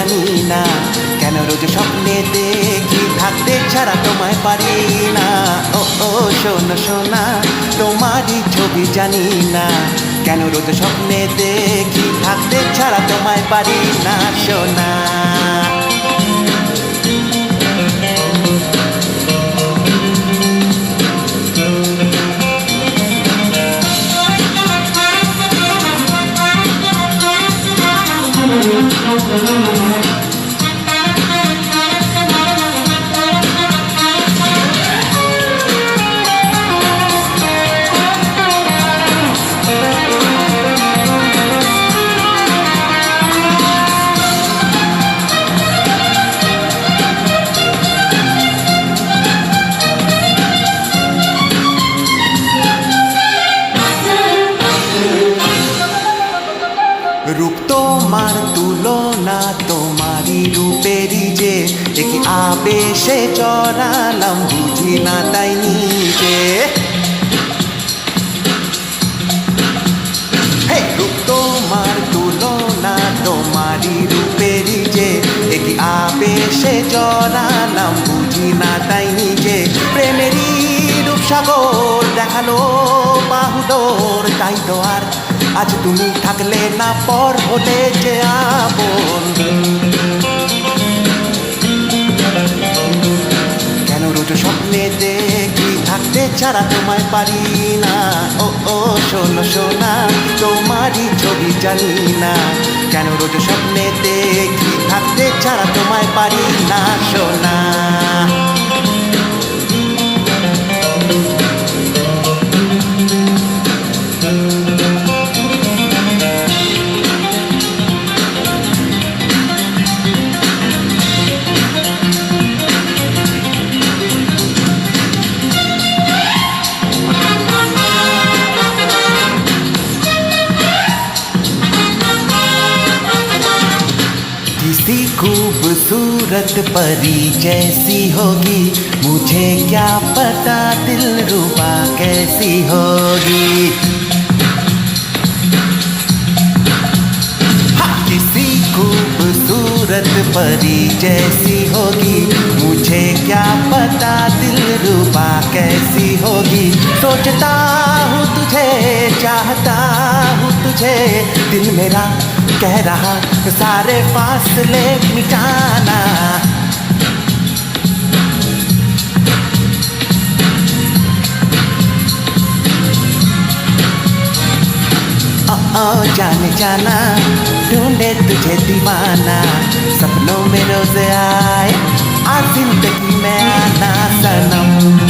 জানি না, কেন রোজ স্বপ্নে দেখি থাকতে ছাড়া তোমায় পারি না। ও ও শোনো সোনা, তোমারই ছবি জানি না, কেন রোজ স্বপ্নে দেখি থাকতে ছাড়া তোমায় পারি না সোনা। রূপ তোমার তুলনা, তোমারই রূপেরই যে একই আবেশে চড়ালাম, বুঝি না তাই নিজে। হে রূপ তোমার তুলনা, তোমারই রূপেরই যে একই আবেশে চড়ালাম, বুঝি না তাই নিজে। প্রেমেরই রূপসাগর দেখালো বাহুডোর, তাই তো আর আজ তুমি থাকলে না, পর হলে যে আপন। কেন রোজ স্বপ্নে দেখি থাকতে ছাড়া তোমায় পারি না। ও ও শোনো সোনা, তোমারই ছবি জানি না, কেন রোজ স্বপ্নে দেখি থাকতে ছাড়া তোমায় পারি না সোনা। किसी खूबसूरत परी जैसी होगी, मुझे क्या पता दिलरुबा कैसी होगी। हाँ, किसी खूबसूरत परी जैसी होगी, मुझे क्या पता दिलरुबा कैसी होगी। सोचता हूँ तुझे, चाहता हूँ तुझे, दिल मेरा कह रहा सारे फासले मिटाना। जाने जाना, ढूंढे तुझे दीवाना, सपनों में रोज आए, आज जिंदगी में आना सनम।